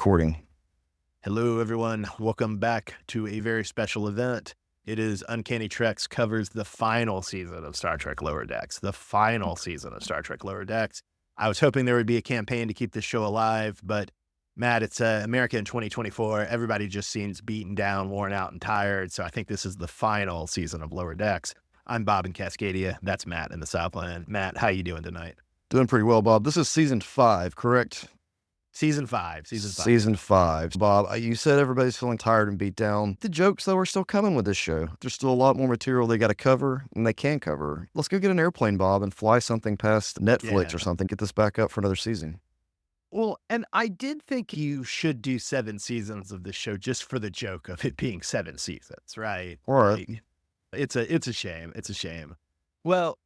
recording. Hello, everyone. Welcome back to a very special event. It is Uncanny Treks covers the final season of Star Trek Lower Decks. The final season of Star Trek Lower Decks. I was hoping there would be a campaign to keep this show alive, but Matt, it's America in 2024. Everybody just seems beaten down, worn out, and tired. So I think this is the final season of Lower Decks. I'm Bob in Cascadia. That's Matt in the Southland. Matt, how you doing tonight? Doing pretty well, Bob. This is season 5, correct? Season 5. Season 5. Bob, you said everybody's feeling tired and beat down. The jokes, though, are still coming with this show. There's still a lot more material they got to cover, and they can cover. Let's go get an airplane, Bob, and fly something past Netflix or something. Get this back up for another season. Well, and I did think you should do 7 seasons of this show just for the joke of it being 7 seasons, right? All right. Like, it's a shame. It's a shame. Well,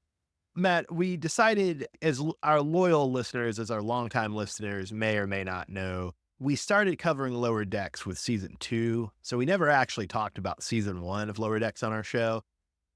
Matt, we decided as our loyal listeners, as our longtime listeners may or may not know, we started covering Lower Decks with season 2. So we never actually talked about season 1 of Lower Decks on our show.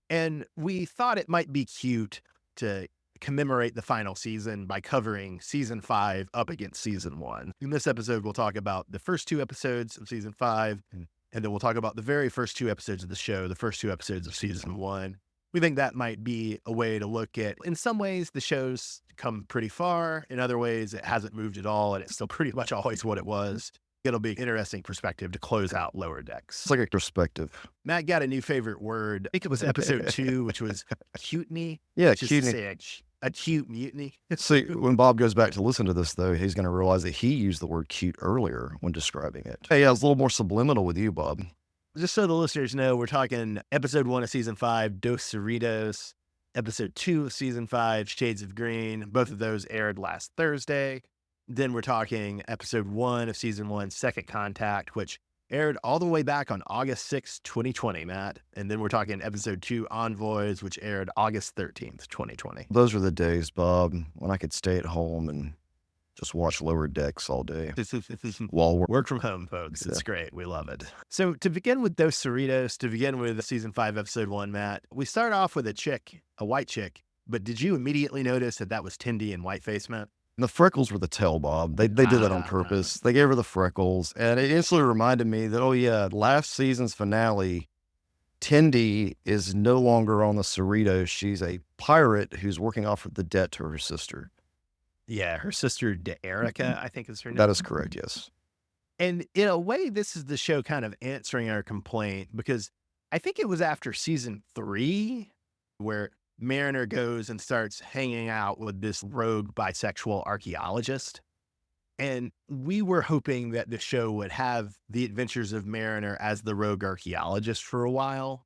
And we thought it might be cute to commemorate the final season by covering season 5 up against season 1. In this episode, we'll talk about the first 2 episodes of season 5, and then we'll talk about the very first 2 episodes of the show, the first 2 episodes of season 1. We think that might be a way to look at, in some ways, the show's come pretty far. In other ways, it hasn't moved at all, and it's still pretty much always what it was. It'll be an interesting perspective to close out Lower Decks. It's like a perspective. Matt got a new favorite word. I think it was episode 2, which was cutiny. Yeah, cutiny. Acute mutiny. See, when Bob goes back to listen to this, though, he's going to realize that he used the word cute earlier when describing it. Hey, yeah, it's a little more subliminal with you, Bob. Just so the listeners know, we're talking episode 1 of season 5, Dos Cerritos, episode 2 of season 5, Shades of Green. Both of those aired last Thursday. Then we're talking episode 1 of season 1, Second Contact, which aired all the way back on August 6th, 2020, Matt. And then we're talking episode 2, Envoys, which aired August 13th, 2020. Those were the days, Bob, when I could stay at home and just watch Lower Decks all day. While Work from home, folks. It's great. We love it. So to begin with Dos Cerritos, to begin with season 5, episode 1, Matt, we start off with a white chick. But did you immediately notice that was Tindy and Whiteface, Matt? The freckles were the tell, Bob. They did that on purpose. They gave her the freckles. And it instantly reminded me that, oh yeah, last season's finale, Tindy is no longer on the Cerritos. She's a pirate who's working off of the debt to her sister. Yeah, her sister, Erica, I think is her name. That is correct, yes. And in a way, this is the show kind of answering our complaint, because I think it was after season 3 where Mariner goes and starts hanging out with this rogue bisexual archaeologist. And we were hoping that the show would have the adventures of Mariner as the rogue archaeologist for a while.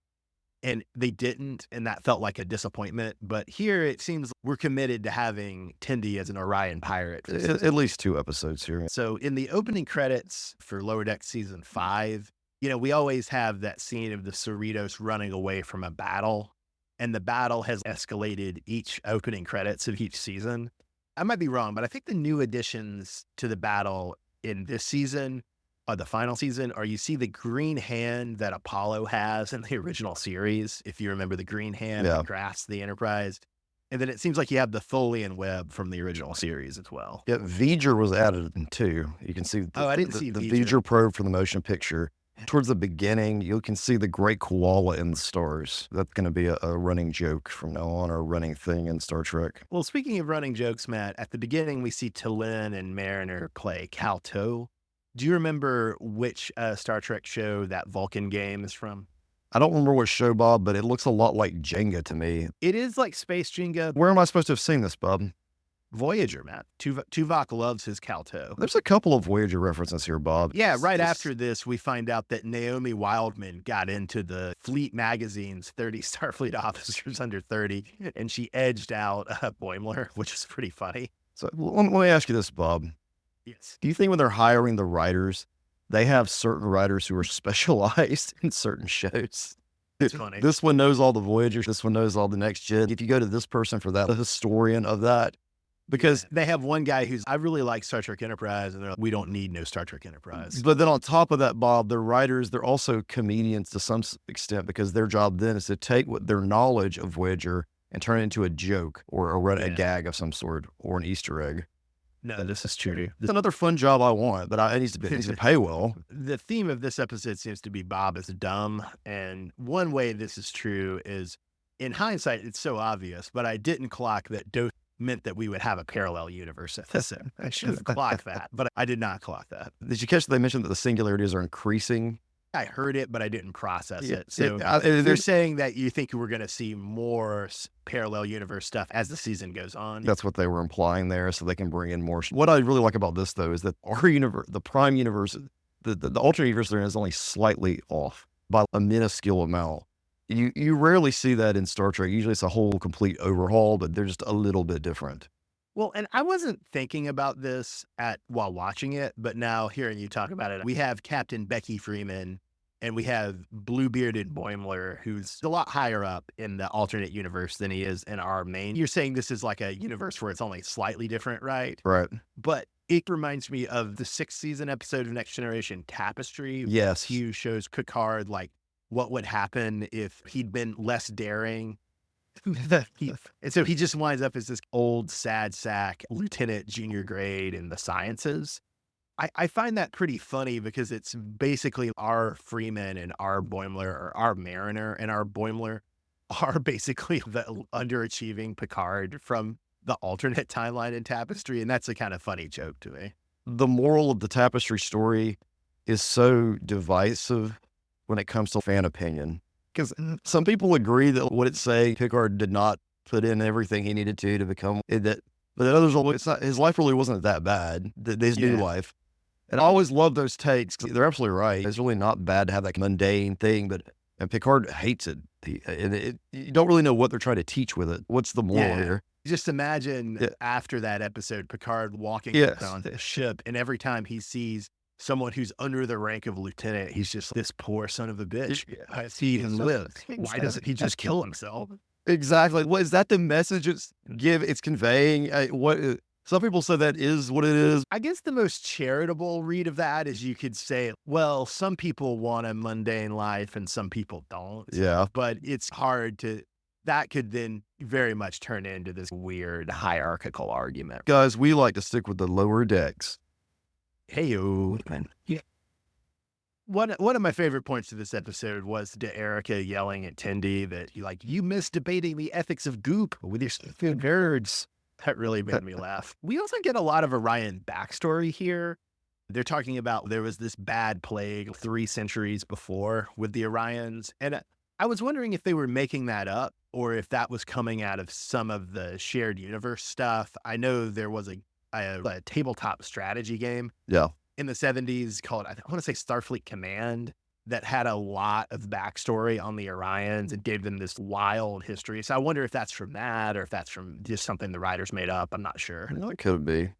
And they didn't, and that felt like a disappointment. But here it seems we're committed to having Tindy as an Orion pirate. At least 2 episodes here. So in the opening credits for Lower Decks season 5, we always have that scene of the Cerritos running away from a battle. And the battle has escalated each opening credits of each season. I might be wrong, but I think the new additions to the battle in this season, the final season, are you see the green hand that Apollo has in the original series, if you remember the green hand that grasps the Enterprise. And then it seems like you have the Tholian web from the original series as well. Yeah, V'ger was added in too. You can see I didn't see the V'ger probe from the motion picture. Towards the beginning, you can see the great koala in the stars. That's going to be a running joke from now on, or a running thing in Star Trek. Well, speaking of running jokes, Matt, at the beginning, we see T'Lyn and Mariner play Calto. Do you remember which Star Trek show that Vulcan game is from? I don't remember what show, Bob, but it looks a lot like Jenga to me. It is like Space Jenga. Where am I supposed to have seen this, Bob? Voyager, Matt. Tuvok loves his Calto. There's a couple of Voyager references here, Bob. Yeah, right after this, we find out that Naomi Wildman got into the Fleet magazine's 30 Starfleet officers under 30, and she edged out Boimler, which is pretty funny. So let me ask you this, Bob. Yes. Do you think when they're hiring the writers, they have certain writers who are specialized in certain shows? It's funny. This one knows all the Voyagers. This one knows all the Next Gen. If you go to this person for that, the historian of that, because they have one guy who's, I really like Star Trek Enterprise, and they're like, we don't need no Star Trek Enterprise. But then on top of that, Bob, they're writers, they're also comedians to some extent, because their job then is to take what their knowledge of Voyager and turn it into a joke or a gag of some sort or an Easter egg. No, this is true. It's another fun job I want, but it needs to pay well. The theme of this episode seems to be Bob is dumb. And one way this is true is, in hindsight, it's so obvious, but I didn't clock that Dose meant that we would have a parallel universe episode. I should have clocked that, but I did not clock that. Did you catch that they mentioned that the singularities are increasing? I heard it, but I didn't process it. So They're they're saying that you think we're going to see more parallel universe stuff as the season goes on. That's what they were implying there, so they can bring in more. What I really like about this, though, is that our universe, the prime universe, the alternate universe they're in is only slightly off by a minuscule amount. You rarely see that in Star Trek. Usually it's a whole complete overhaul, but they're just a little bit different. Well, and I wasn't thinking about this while watching it, but now hearing you talk about it, we have Captain Becky Freeman and we have Blue-Bearded Boimler, who's a lot higher up in the alternate universe than he is in our main. You're saying this is like a universe where it's only slightly different, right? Right. But it reminds me of the 6th season episode of Next Generation, Tapestry. Yes. Hugh shows Picard, like, what would happen if he'd been less daring. And so he just winds up as this old sad sack lieutenant junior grade in the sciences. I find that pretty funny because it's basically our Freeman and our Boimler, or our Mariner and our Boimler are basically the underachieving Picard from the alternate timeline in Tapestry. And that's a kind of funny joke to me. The moral of the Tapestry story is so divisive when it comes to fan opinion. Because some people agree that what it's saying, Picard did not put in everything he needed to become that, but others, his life really wasn't that bad. His new life. And I always love those takes. They're absolutely right. It's really not bad to have that mundane thing, and Picard hates it. You don't really know what they're trying to teach with it. What's the moral here? Just imagine after that episode, Picard walking on the ship, and every time he sees someone who's under the rank of lieutenant, he's just this poor son of a bitch. I see him live. Why doesn't he just kill himself? Exactly. What is that the message it's conveying? Some people say that is what it is. I guess the most charitable read of that is you could say, well, some people want a mundane life and some people don't. Yeah. But it's hard that could then very much turn into this weird hierarchical argument. Guys, we like to stick with the lower decks. Hey-o. Yeah. One of my favorite points of this episode was Erica yelling at Tendi that you miss debating the ethics of goop with your stupid nerds. That really made me laugh. We also get a lot of Orion backstory here. They're talking about there was this bad plague 3 centuries before with the Orions. And I was wondering if they were making that up or if that was coming out of some of the shared universe stuff. I know there was a tabletop strategy game in the 70s called, I want to say Starfleet Command, that had a lot of backstory on the Orions and gave them this wild history. So I wonder if that's from that or if that's from just something the writers made up. I'm not sure. It could be.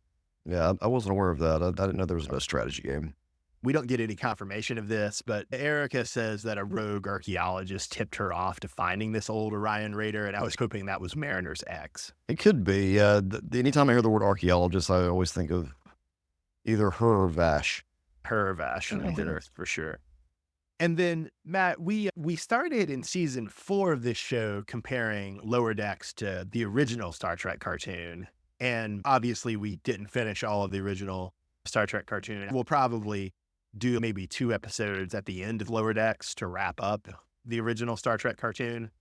Yeah, I wasn't aware of that. I didn't know there was a strategy game. We don't get any confirmation of this, but Erica says that a rogue archaeologist tipped her off to finding this old Orion raider, and I was hoping that was Mariner's ex. It could be. Anytime I hear the word archaeologist, I always think of either her or Vash. Her or Vash, for sure. And then, Matt, we started in season 4 of this show comparing Lower Decks to the original Star Trek cartoon. And obviously, we didn't finish all of the original Star Trek cartoon. We'll probably do maybe 2 episodes at the end of Lower Decks to wrap up the original Star Trek cartoon.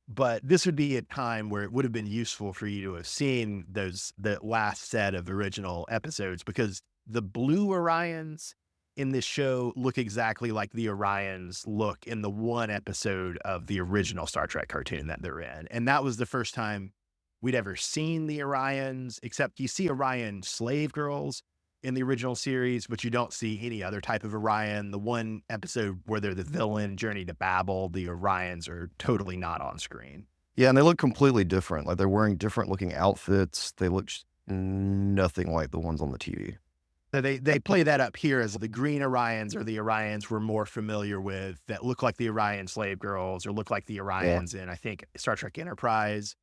But this would be a time where it would have been useful for you to have seen the last set of original episodes, because the blue Orions in this show look exactly like the Orions look in the 1 episode of the original Star Trek cartoon that they're in. And that was the first time we'd ever seen the Orions, except you see Orion slave girls in the original series, but you don't see any other type of Orion. The 1 episode where they're the villain, Journey to Babel, the Orions are totally not on screen. Yeah, and they look completely different. Like, they're wearing different looking outfits. They look nothing like the ones on the TV. So they play that up here as the green Orions, or the Orions we're more familiar with, that look like the Orion slave girls or look like the Orions in, I think, Star Trek Enterprise,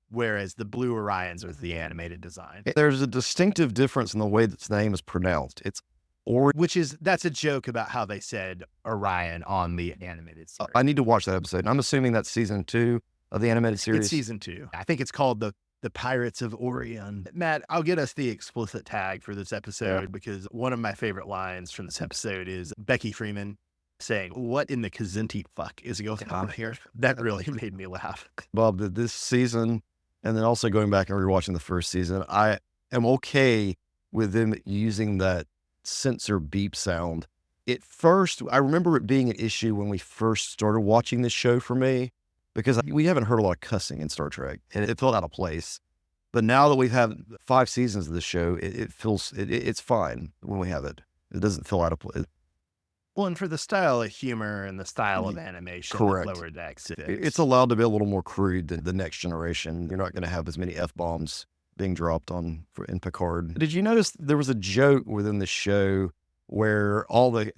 whereas the blue Orions are the animated design. There's a distinctive difference in the way that its name is pronounced. That's a joke about how they said Orion on the animated series. I need to watch that episode. I'm assuming that's season 2 of the animated series. It's season 2. I think it's called the Pirates of Orion. Matt, I'll get us the explicit tag for this episode because one of my favorite lines from this episode is Becky Freeman saying, "What in the Kazinti fuck is going on here?" That really made me laugh. Bob, this season, and then also going back and rewatching the first season, I am okay with them using that sensor beep sound. At first, I remember it being an issue when we first started watching this show for me, because we haven't heard a lot of cussing in Star Trek, and it felt out of place. But now that we've had 5 seasons of this show, it feels, it's fine when we have it. It doesn't feel out of place. Well, and for the style of humor and the style of animation, Correct. Lower Decks, It's allowed to be a little more crude than the Next Generation. You're not going to have as many F-bombs being dropped in Picard. Did you notice there was a joke within the show where all the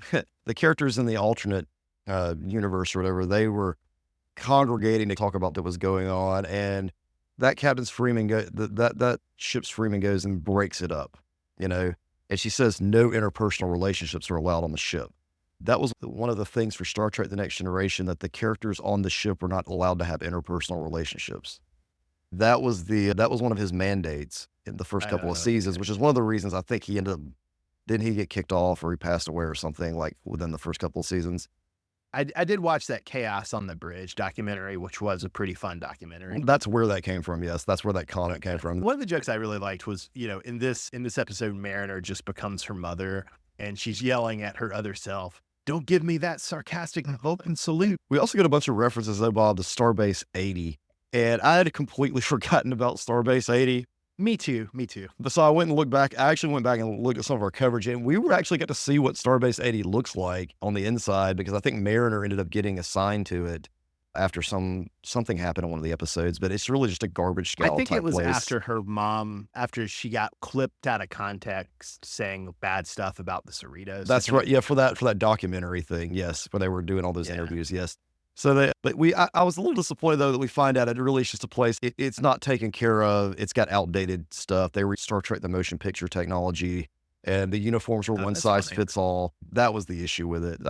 characters in the alternate universe or whatever, they were congregating to talk about what was going on, and that Captain's Freeman that ship's Freeman goes and breaks it up, and she says no interpersonal relationships are allowed on the ship. That was one of the things for Star Trek: The Next Generation, that the characters on the ship were not allowed to have interpersonal relationships. That was one of his mandates in the first couple of seasons, which is one of the reasons I think he ended up, didn't he get kicked off or he passed away or something like within the first couple of seasons? I did watch that Chaos on the Bridge documentary, which was a pretty fun documentary. That's where that came from. Yes, that's where that comment came from. One of the jokes I really liked was, in this episode, Mariner just becomes her mother, and she's yelling at her other self, "Don't give me that sarcastic open salute." We also get a bunch of references, though, Bob, to Starbase 80, and I had completely forgotten about Starbase 80. Me too. So I went and looked back. I actually went back and looked at some of our coverage, and we were actually got to see what Starbase 80 looks like on the inside, because I think Mariner ended up getting assigned to it after something happened on one of the episodes. But it's really just a garbage scout. I think type it was place. after her mom, after she got clipped out of context saying bad stuff about the Cerritos. That's right. Yeah, for that documentary thing. Yes, where they were doing all those interviews. Yes. So I was a little disappointed, though, that we find out it really is just a place. It's not taken care of. It's got outdated stuff. They were Star Trek: The Motion Picture technology, and the uniforms were one size fits all. That was the issue with it.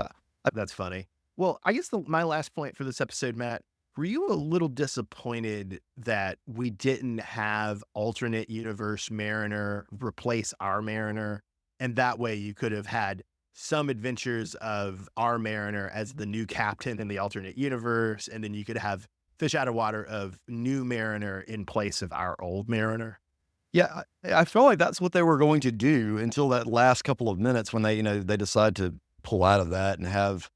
That's funny. Well, I guess my last point for this episode, Matt, were you a little disappointed that we didn't have alternate universe Mariner replace our Mariner? And that way you could have had some adventures of our Mariner as the new captain in the alternate universe, and then you could have fish out of water of new Mariner in place of our old Mariner. Yeah, I felt like that's what they were going to do until that last couple of minutes when they decide to pull out of that and have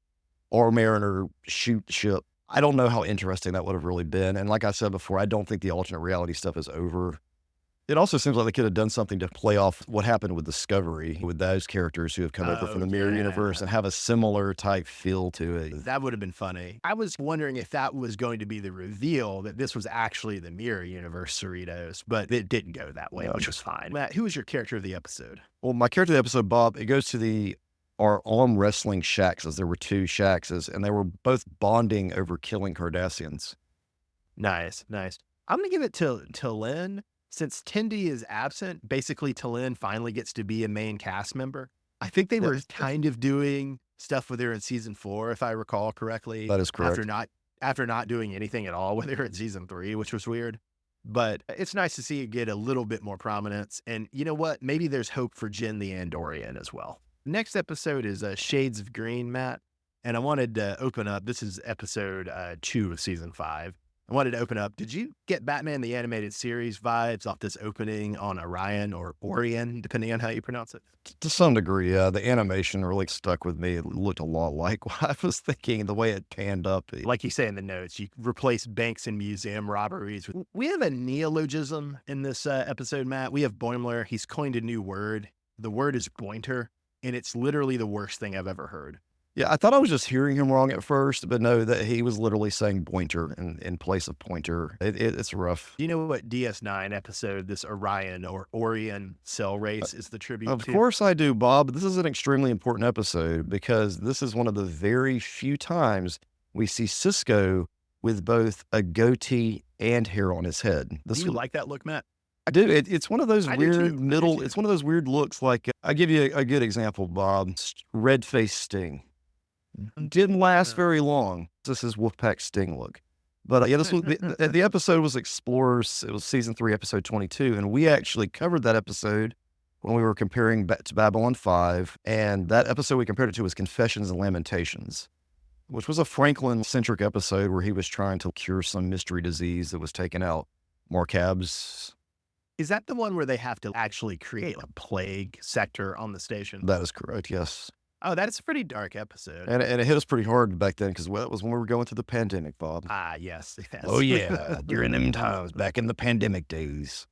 our Mariner shoot the ship. I don't know how interesting that would have really been. And like I said before, I don't think the alternate reality stuff is over. It also seems like they could have done something to play off what happened with Discovery, with those characters who have come over from the mirror universe and have a similar type feel to it. That would have been funny. I was wondering if that was going to be the reveal, that this was actually the mirror universe Cerritos, but it didn't go that way, which was fine. Matt, who was your character of the episode? Well, my character of the episode, Bob, it goes to our arm wrestling Shaxes. There were 2 Shaxes, and they were both bonding over killing Cardassians. Nice. I'm going to give it to Lynn. Since Tendi is absent, basically T'Lyn finally gets to be a main cast member. I think they were kind of doing stuff with her in season 4, if I recall correctly. That is correct. After not doing anything at all with her in season 3, which was weird. But it's nice to see it get a little bit more prominence. And you know what? Maybe there's hope for Jin the Andorian as well. Next episode is Shades of Green, Matt. And I wanted to open up, this is episode 2 of season 5. I wanted to open up, did you get Batman the Animated Series vibes off this opening on Orion or Orion, depending on how you pronounce it? To some degree, yeah. The animation really stuck with me. It looked a lot like what I was thinking, the way it panned up. Like you say in the notes, you replace banks and museum robberies. We have a neologism in this episode, Matt. We have Boimler. He's coined a new word. The word is bointer, and it's literally the worst thing I've ever heard. Yeah, I thought I was just hearing him wrong at first, but no, that he was literally saying pointer in place of pointer. It's rough. Do you know what DS9 episode this Orion or Orion cell race is the tribute to? Of course I do, Bob. This is an extremely important episode because this is one of the very few times we see Sisko with both a goatee and hair on his head. Do you like that look, Matt? I do. It's one of those weird middle. It's one of those weird looks. Like I'll give you a good example, Bob. Red face Sting. Didn't last very long. This is Wolfpack Sting look. But yeah, this was the episode was Explorers. It was season 3, episode 22, and we actually covered that episode when we were comparing to Babylon 5, and that episode we compared it to was Confessions and Lamentations, which was a Franklin-centric episode where he was trying to cure some mystery disease that was taking out Marcab's. Is that the one where they have to actually create a plague sector on the station? That is correct, yes. Oh, that's a pretty dark episode. And it hit us pretty hard back then because it was when we were going through the pandemic, Bob. Ah, yes. Oh, yeah, during them times, back in the pandemic days.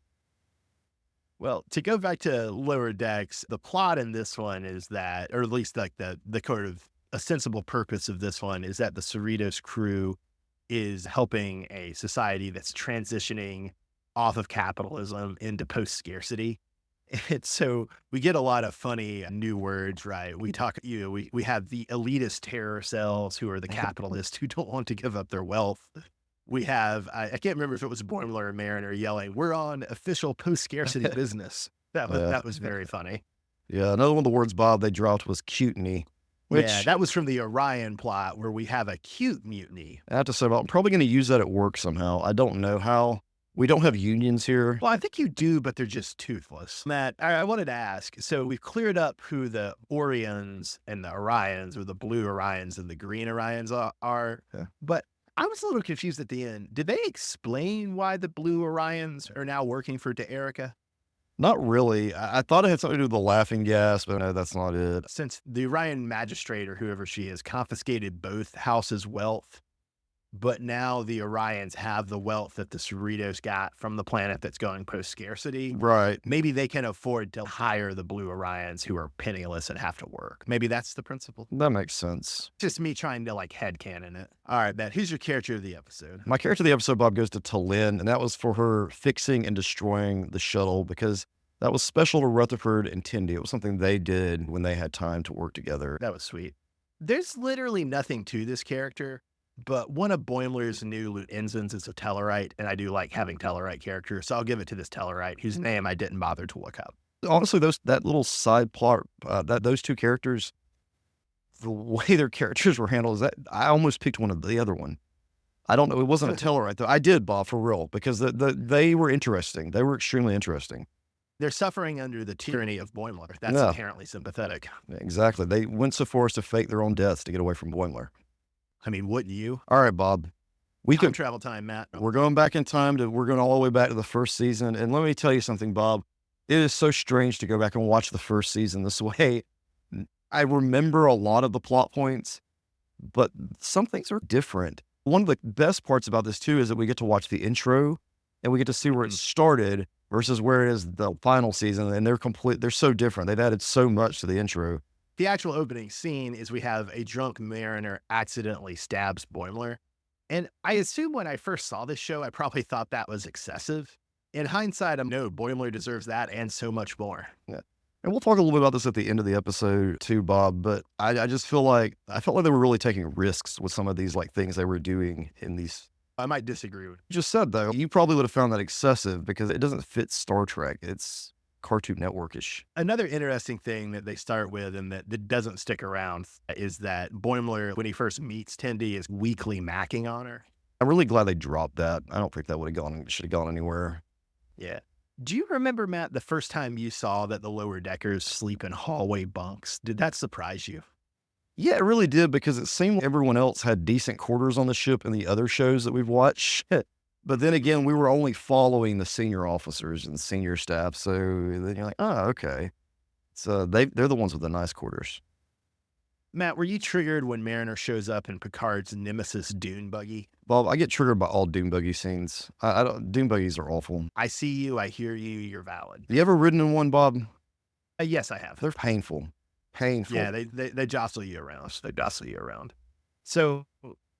Well, to go back to Lower Decks, the plot in this one is that, or at least like the kind of ostensible purpose of this one is that the Cerritos crew is helping a society that's transitioning off of capitalism into post-scarcity. And so we get a lot of funny new words, right? We talk, we have the elitist terror cells who are the capitalists who don't want to give up their wealth. We have, I can't remember if it was Boimler or Mariner yelling, "We're on official post-scarcity business." That was very funny. Yeah, another one of the words, Bob, they dropped was cutiny. Yeah, that was from the Orion plot where we have a cute mutiny. I have to say, I'm probably going to use that at work somehow. I don't know how. We don't have unions here. Well, I think you do, but they're just toothless. Matt, I wanted to ask, so we've cleared up who the Orions and the Orions, or the blue Orions and the green Orions are, Yeah. But I was a little confused at the end. Did they explain why the blue Orions are now working for Erica? Not really. I thought it had something to do with the laughing gas, but no, that's not it. Since the Orion magistrate, or whoever she is, confiscated both houses' wealth, but now the Orions have the wealth that the Cerritos got from the planet that's going post-scarcity. Right. Maybe they can afford to hire the blue Orions who are penniless and have to work. Maybe that's the principle. That makes sense. Just me trying to like headcanon it. All right, Matt, who's your character of the episode? My character of the episode, Bob, goes to Talin, and that was for her fixing and destroying the shuttle because that was special to Rutherford and Tindy. It was something they did when they had time to work together. That was sweet. There's literally nothing to this character, but one of Boimler's new Lieutenant Ensigns is a Tellarite, and I do like having Tellarite characters, so I'll give it to this Tellarite, whose name I didn't bother to look up. Honestly, that little side plot, those two characters, the way their characters were handled, is that I almost picked one of the other one. I don't know. It wasn't a Tellarite, though. I did, Bob, for real, because they were interesting. They were extremely interesting. They're suffering under the tyranny of Boimler. That's inherently sympathetic. Exactly. They went so far as to fake their own deaths to get away from Boimler. I mean, wouldn't you? All right, Bob. Time travel time, Matt. We're going back in time we're going all the way back to the first season. And let me tell you something, Bob. It is so strange to go back and watch the first season this way. I remember a lot of the plot points, but some things are different. One of the best parts about this, too, is that we get to watch the intro and we get to see where it started versus where it is the final season. And they're so different. They've added so much to the intro. The actual opening scene is we have a drunk Mariner accidentally stabs Boimler. And I assume when I first saw this show, I probably thought that was excessive. In hindsight, no, Boimler deserves that and so much more. Yeah. And we'll talk a little bit about this at the end of the episode too, Bob, but I just felt like they were really taking risks with some of these like things they were doing in these. I might disagree with you. Just said, though, you probably would have found that excessive because it doesn't fit Star Trek. It's Cartoon Network-ish. Another interesting thing that they start with and that doesn't stick around is that Boimler, when he first meets Tindy, is weakly macking on her. I'm really glad they dropped that. I don't think that should have gone anywhere. Yeah. Do you remember, Matt, the first time you saw that the lower deckers sleep in hallway bunks? Did that surprise you? Yeah, it really did because it seemed like everyone else had decent quarters on the ship in the other shows that we've watched. But then again, we were only following the senior officers and senior staff. So then you're like, oh, okay. So they're the ones with the nice quarters. Matt, were you triggered when Mariner shows up in Picard's nemesis dune buggy? Bob, I get triggered by all dune buggy scenes. Dune buggies are awful. I see you. I hear you. You're valid. You ever ridden in one, Bob? Yes, I have. They're painful. Painful. Yeah, they jostle you around. They jostle you around. So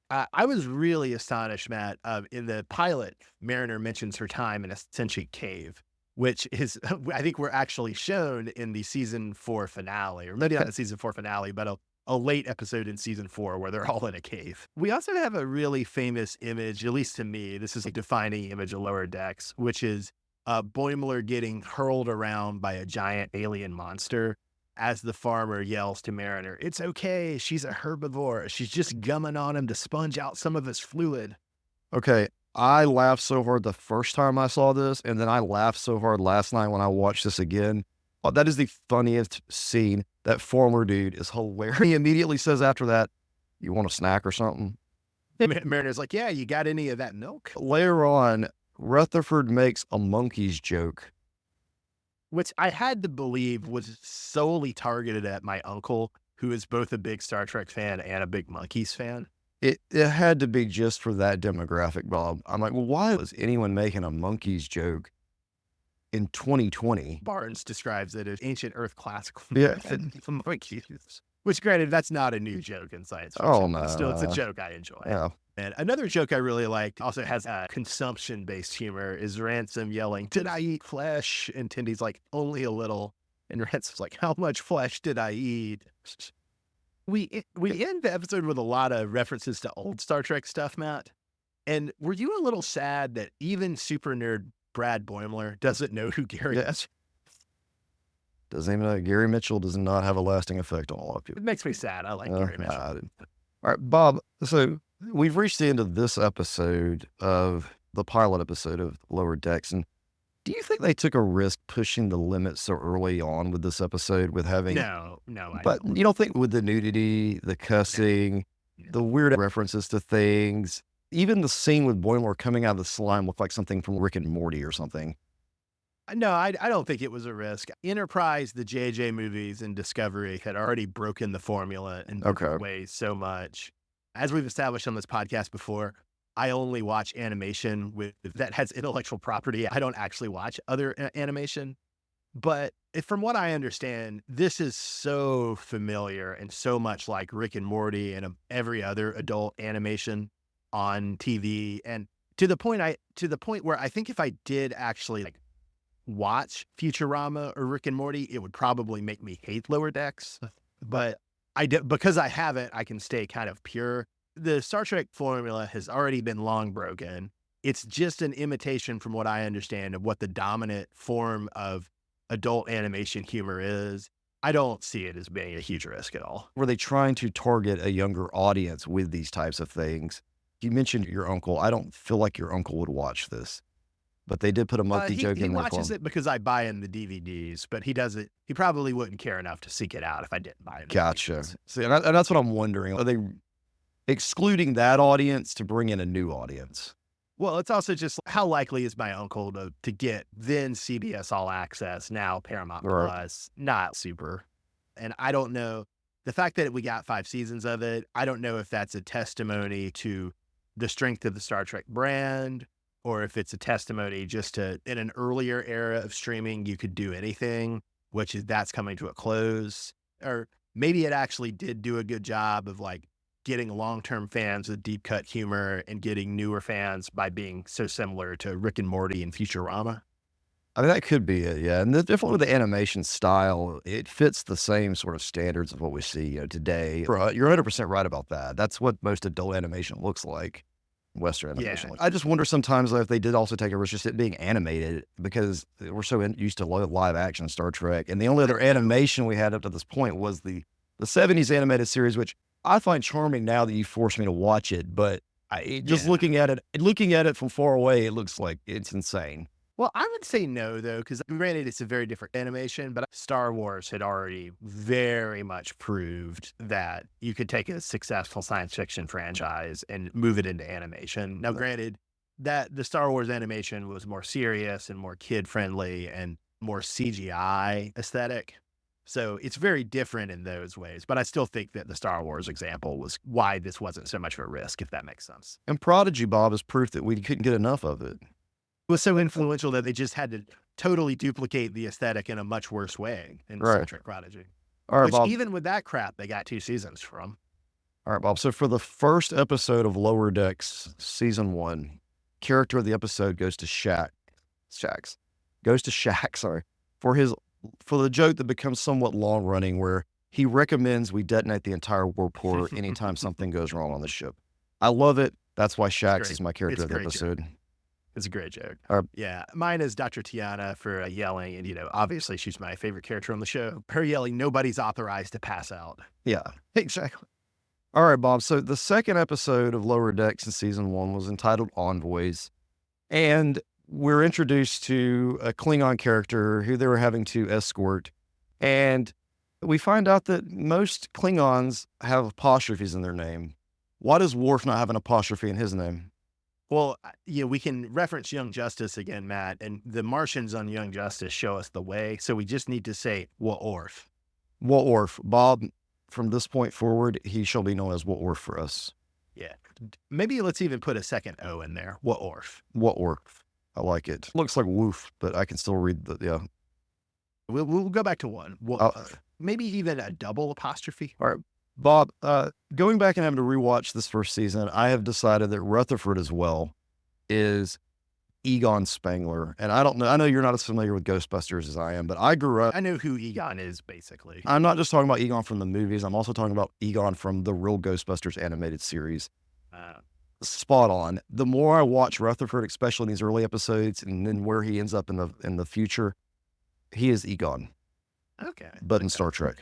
I was really astonished, Matt. In the pilot, Mariner mentions her time in a sentient cave, which is, I think we're actually shown in the season 4 finale, or maybe not the season 4 finale, but a late episode in season 4 where they're all in a cave. We also have a really famous image, at least to me, this is a defining image of Lower Decks, which is Boimler getting hurled around by a giant alien monster as the farmer yells to Mariner, "It's okay, she's a herbivore. She's just gumming on him to sponge out some of his fluid." Okay, I laughed so hard the first time I saw this, and then I laughed so hard last night when I watched this again. Oh, that is the funniest scene. That former dude is hilarious. He immediately says after that, "You want a snack or something?" Mariner's like, yeah, you got any of that milk? Later on, Rutherford makes a monkey's joke. Which I had to believe was solely targeted at my uncle, who is both a big Star Trek fan and a big Monkeys fan. It had to be just for that demographic, Bob. I'm like, well, why was anyone making a monkey's joke in 2020? Barnes describes it as ancient Earth classical Yeah. monkeys. Which, granted, that's not a new joke in science fiction. Oh, But still, it's a no. joke I enjoy. Yeah. And another joke I really liked also has consumption-based humor is Ransom yelling, "Did I eat flesh?" And Tindy's like, "Only a little." And Ransom's like, "How much flesh did I eat?" We end the episode with a lot of references to old Star Trek stuff, Matt. And were you a little sad that even super nerd Brad Boimler doesn't know who Gary Yeah. is? Doesn't even know Gary Mitchell does not have a lasting effect on a lot of people. It makes me sad. I like Gary Mitchell. All right, Bob. So we've reached the end of this episode of the pilot episode of Lower Decks. And do you think they took a risk pushing the limits so early on with this episode with having, No, I but don't. you don't think with the nudity, the cussing, No. the weird references to things, even the scene with Boimler coming out of the slime looked like something from Rick and Morty or something? No, I don't think it was a risk. Enterprise, the JJ movies, and Discovery had already broken the formula in different ways so much. As we've established on this podcast before, I only watch animation that has intellectual property. I don't actually watch other animation. But from what I understand, this is so familiar and so much like Rick and Morty and every other adult animation on TV. And to the point where I think if I did actually like watch Futurama or Rick and Morty, it would probably make me hate Lower Decks. But because I haven't, I can stay kind of pure. The Star Trek formula has already been long broken. It's just an imitation, from what I understand, of what the dominant form of adult animation humor is. I don't see it as being a huge risk at all. Were they trying to target a younger audience with these types of things? You mentioned your uncle. I don't feel like your uncle would watch this, but they did put a monkey joke He in there for watches him. it because I buy him the DVDs, but he doesn't. He probably wouldn't care enough to seek it out if I didn't buy him. Gotcha. See, and that's what I'm wondering. Are they excluding that audience to bring in a new audience? Well, it's also just how likely is my uncle to get then CBS All Access, now Paramount Right. Plus, not super. And I don't know, the fact that we got 5 seasons of it, I don't know if that's a testimony to the strength of the Star Trek brand, or if it's a testimony just to, in an earlier era of streaming, you could do anything, that's coming to a close. Or maybe it actually did do a good job of like getting long-term fans with deep cut humor and getting newer fans by being so similar to Rick and Morty and Futurama. I mean, that could be it, yeah. And definitely with the animation style, it fits the same sort of standards of what we see, today. You're 100% right about that. That's what most adult animation looks like. Western animation. Yeah. I just wonder sometimes if they did also take a risk just it being animated, because we're so used to live action Star Trek. And the only other animation we had up to this point was the 70s animated series, which I find charming now that you forced me to watch it. But looking at it from far away, it looks like it's insane. Well, I would say no, though, because granted, it's a very different animation, but Star Wars had already very much proved that you could take a successful science fiction franchise and move it into animation. Now, granted, that the Star Wars animation was more serious and more kid-friendly and more CGI aesthetic. So it's very different in those ways. But I still think that the Star Wars example was why this wasn't so much of a risk, if that makes sense. And Prodigy, Bob, is proof that we couldn't get enough of it. It was so influential that they just had to totally duplicate the aesthetic in a much worse way in Right. Star Trek Prodigy. All right, Which Bob. even with that crap, they got 2 seasons from. All right, Bob. So for the first episode of Lower Decks season 1, character of the episode goes to Shaq. Sorry, for the joke that becomes somewhat long running, where he recommends we detonate the entire warport anytime something goes wrong on the ship. I love it. That's why Shax is my character of the episode. It's a great joke. All right. Yeah, mine is Dr. Tiana for yelling, and obviously she's my favorite character on the show. Her yelling, "Nobody's authorized to pass out." Yeah, exactly. All right, Bob. So the second episode of Lower Decks in season 1 was entitled Envoys. And we're introduced to a Klingon character who they were having to escort. And we find out that most Klingons have apostrophes in their name. Why does Worf not have an apostrophe in his name? Well, yeah, we can reference Young Justice again, Matt, and the Martians on Young Justice show us the way. So we just need to say Worf. Worf. Bob, from this point forward, he shall be known as Worf for us. Yeah. Maybe let's even put a second O in there. Worf. Worf. I like it. Looks like woof, but I can still read the, yeah. We'll go back to one. Maybe even a double apostrophe. All right. Bob, going back and having to rewatch this first season, I have decided that Rutherford as well is Egon Spengler. And I don't know, I know you're not as familiar with Ghostbusters as I am, but I grew up. I know who Egon is, basically. I'm not just talking about Egon from the movies. I'm also talking about Egon from the real Ghostbusters animated series. Spot on. The more I watch Rutherford, especially in these early episodes, and then where he ends up in the future, he is Egon. Okay. But in Star Trek.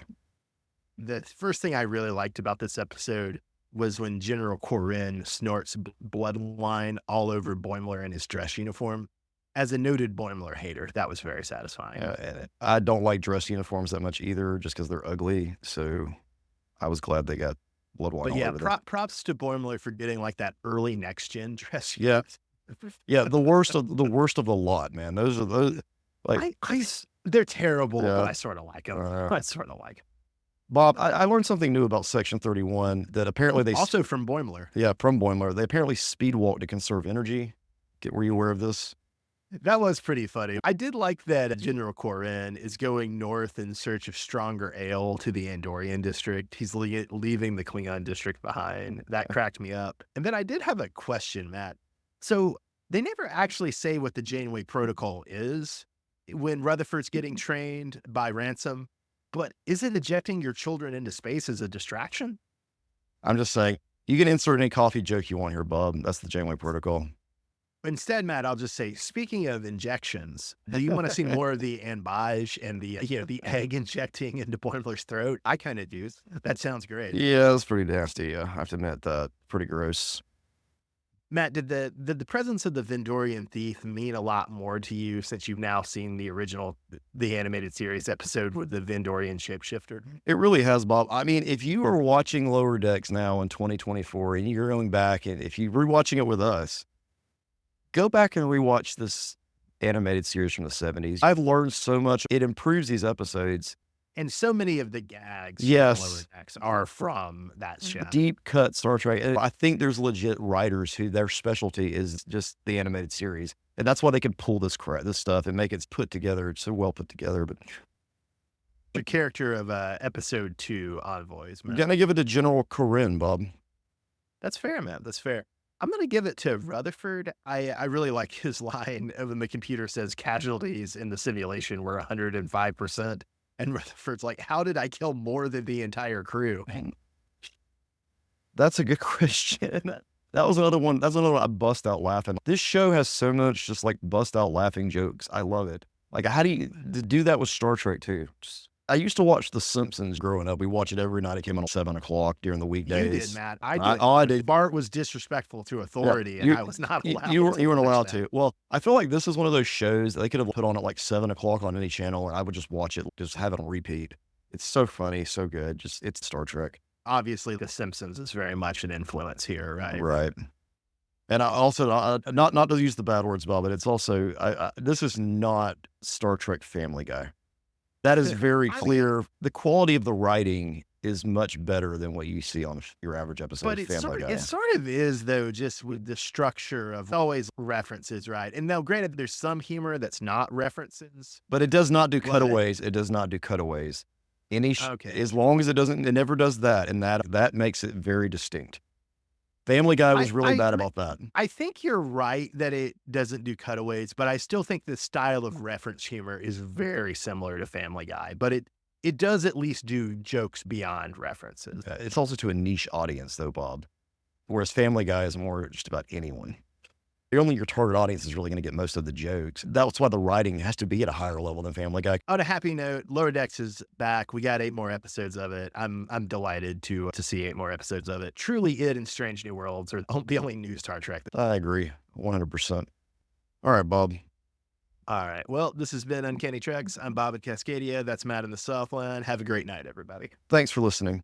The first thing I really liked about this episode was when General Corinne snorts bloodline all over Boimler in his dress uniform. As a noted Boimler hater, that was very satisfying. And I don't like dress uniforms that much either, just because they're ugly. So I was glad they got bloodline. But yeah, all over them. props to Boimler for getting like that early next gen dress. Yeah, yeah, the worst of the lot, man. Those are those like they're terrible, Yeah. but I sort of like them. I sort of like 'em. Bob, I learned something new about Section 31 that apparently they Also from Boimler. Yeah, from Boimler. They apparently speed walk to conserve energy. Were you aware of this? That was pretty funny. I did like that General Corinne is going north in search of stronger ale to the Andorian district. He's leaving the Klingon district behind. That cracked me up. And then I did have a question, Matt. So they never actually say what the Janeway Protocol is when Rutherford's getting trained by Ransom. But isn't ejecting your children into space as a distraction? I'm just saying, you can insert any coffee joke you want here, Bob. That's the Janeway Protocol. Instead, Matt, I'll just say, speaking of injections, do you want to see more of the ambage and the egg injecting into Boimler's throat? I kind of do. That sounds great. Yeah, that's pretty nasty. I have to admit that. Pretty gross. Matt, did the presence of the Vendorian thief mean a lot more to you since you've now seen the animated series episode with the Vendorian shapeshifter? It really has, Bob. I mean, if you are watching Lower Decks now in 2024 and you're going back, and if you're rewatching it with us, go back and rewatch this animated series from the 70s. I've learned so much. It improves these episodes. And so many of the gags Yes. from Lower Decks are from that show. Deep cut Star Trek. And I think there's legit writers who their specialty is just the animated series. And that's why they can pull this stuff and make it put together. It's so well put together. But The character of episode 2, Envoys. I'm going to give it to General Corinne, Bob. That's fair, man. That's fair. I'm going to give it to Rutherford. I really like his line when the computer says casualties in the simulation were 105%. And Rutherford's like, how did I kill more than the entire crew? That's a good question. That was another one. That's another one I bust out laughing. This show has so much just like bust out laughing jokes. I love it. Like, how do you do that with Star Trek too? I used to watch The Simpsons growing up. We watch it every night. It came on at 7 o'clock during the weekdays. You did, Matt. I did. I did. Bart was disrespectful to authority, and I was not allowed. You weren't allowed to. Well, I feel like this is one of those shows that they could have put on at like 7 o'clock on any channel, and I would just watch it, just have it on repeat. It's so funny, so good. It's Star Trek. Obviously, The Simpsons is very much an influence here, right? Right. And I also, not to use the bad words, Bob, but it's also, this is not Star Trek Family Guy. That is very clear. The quality of the writing is much better than what you see on your average episode of Family Guy. It sort of is, though, just with the structure of always references, right? And now, granted, there's some humor that's not references. But it does not do cutaways. It does not do cutaways. As long as it never does that, and that makes it very distinct. Family Guy was really bad about that. I think you're right that it doesn't do cutaways, but I still think the style of reference humor is very similar to Family Guy, but it does at least do jokes beyond references. It's also to a niche audience, though, Bob. Whereas Family Guy is more just about anyone. only your target audience is really going to get most of the jokes. That's why the writing has to be at a higher level than Family Guy. On a happy note, Lower Decks is back. We got 8 more episodes of it. I'm delighted to see 8 more episodes of it. Truly, it and Strange New Worlds are the only new Star Trek. I agree, 100%. All right, Bob. All right. Well, this has been Uncanny Treks. I'm Bob in Cascadia. That's Matt in the Southland. Have a great night, everybody. Thanks for listening.